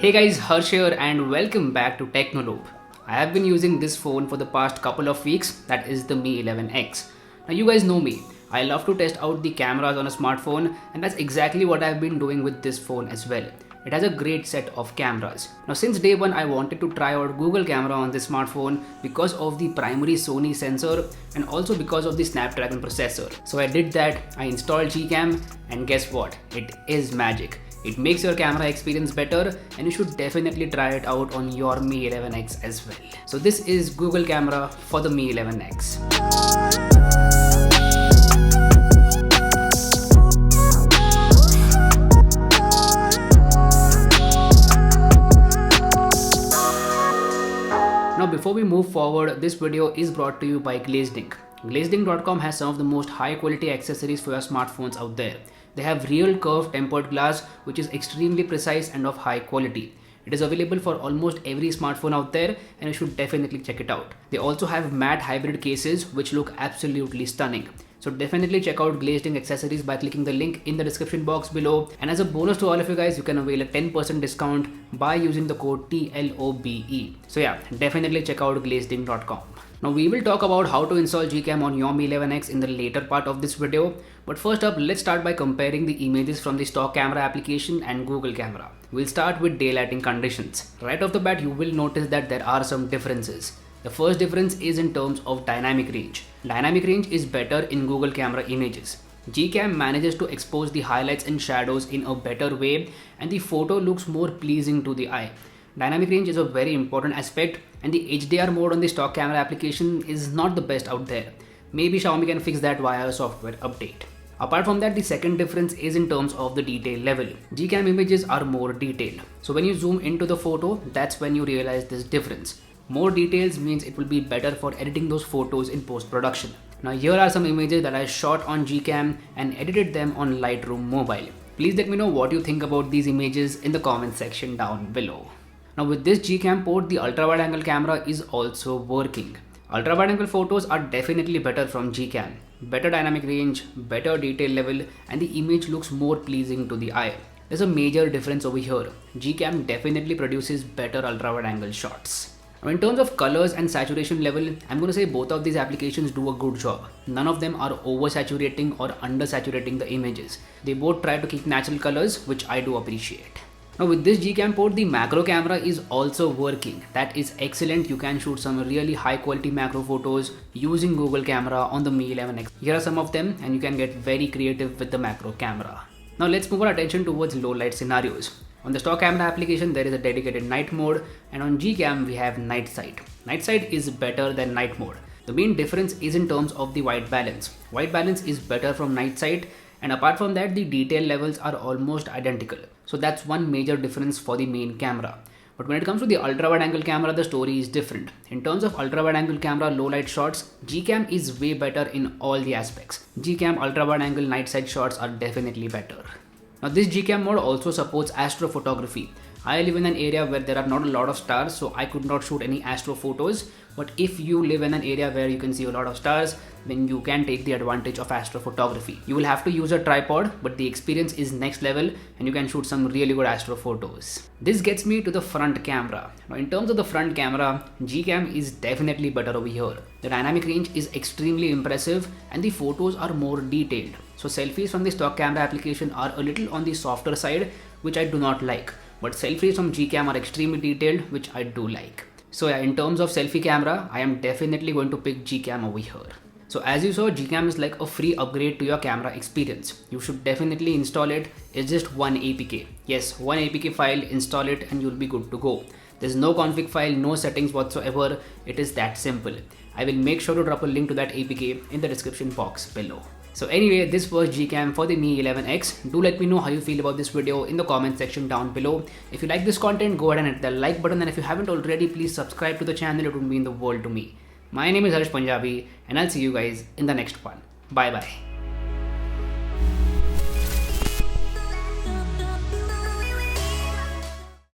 Hey guys, Harsh here and welcome back to Technolobe. I have been using this phone for the past couple of weeks, that is the Mi 11X. Now you guys know me, I love to test out the cameras on a smartphone and that's exactly what I've been doing with this phone as well. It has a great set of cameras. Now since day one I wanted to try out Google camera on this smartphone because of the primary Sony sensor and also because of the Snapdragon processor. So I did that, I installed Gcam and guess what? It is magic. It makes your camera experience better and you should definitely try it out on your Mi 11X as well. So this is Google camera for the Mi 11X. Now before we move forward, this video is brought to you by Glazedink. Glazedink.com has some of the most high quality accessories for your smartphones out there. They have real curved tempered glass which is extremely precise and of high quality. It is available for almost every smartphone out there and you should definitely check it out. They also have matte hybrid cases which look absolutely stunning. So definitely check out Glazedink accessories by clicking the link in the description box below. And as a bonus to all of you guys, you can avail a 10% discount by using the code TLOBE. So yeah, definitely check out Glazedink.com. Now we will talk about how to install Gcam on your Mi 11X in the later part of this video. But first up, let's start by comparing the images from the stock camera application and Google camera. We'll start with daylighting conditions. Right off the bat, you will notice that there are some differences. The first difference is in terms of dynamic range. Dynamic range is better in Google camera images. Gcam manages to expose the highlights and shadows in a better way and the photo looks more pleasing to the eye. Dynamic range is a very important aspect and the HDR mode on the stock camera application is not the best out there. Maybe Xiaomi can fix that via a software update. Apart from that, the second difference is in terms of the detail level. Gcam images are more detailed. So when you zoom into the photo, that's when you realize this difference. More details means it will be better for editing those photos in post-production. Now here are some images that I shot on Gcam and edited them on Lightroom Mobile. Please let me know what you think about these images in the comment section down below. Now with this Gcam port, the ultra-wide angle camera is also working. Ultra-wide angle photos are definitely better from Gcam. Better dynamic range, better detail level, and the image looks more pleasing to the eye. There's a major difference over here. Gcam definitely produces better ultra-wide angle shots. Now in terms of colors and saturation level, I'm going to say both of these applications do a good job. None of them are oversaturating or undersaturating the images. They both try to keep natural colors, which I do appreciate. Now with this Gcam port, the macro camera is also working. That is excellent. You can shoot some really high quality macro photos using Google camera on the Mi 11X. Here are some of them and you can get very creative with the macro camera. Now let's move our attention towards low light scenarios. On the stock camera application, there is a dedicated night mode and on Gcam we have night sight. Night sight is better than night mode. The main difference is in terms of the white balance. White balance is better from night sight and apart from that the detail levels are almost identical. So that's one major difference for the main camera. But when it comes to the ultra wide angle camera, the story is different. In terms of ultra wide angle camera low light shots, Gcam is way better in all the aspects. Gcam ultra wide angle night sight shots are definitely better. Now this Gcam mode also supports astrophotography. I live in an area where there are not a lot of stars, so I could not shoot any astro photos. But if you live in an area where you can see a lot of stars, then you can take the advantage of astrophotography. You will have to use a tripod, but the experience is next level and you can shoot some really good astro photos. This gets me to the front camera. Now in terms of the front camera, Gcam is definitely better over here. The dynamic range is extremely impressive and the photos are more detailed. So selfies from the stock camera application are a little on the softer side, which I do not like. But selfies from Gcam are extremely detailed, which I do like. So yeah, in terms of selfie camera, I am definitely going to pick Gcam over here. So as you saw, Gcam is like a free upgrade to your camera experience. You should definitely install it. It's just one APK. Yes, one APK file, install it and you'll be good to go. There's no config file, no settings whatsoever. It is that simple. I will make sure to drop a link to that APK in the description box below. So anyway, this was Gcam for the Mi 11X. Do let me know how you feel about this video in the comment section down below. If you like this content, go ahead and hit the like button and if you haven't already, please subscribe to the channel. It would mean the world to me. My name is Harsh Punjabi and I'll see you guys in the next one. Bye bye.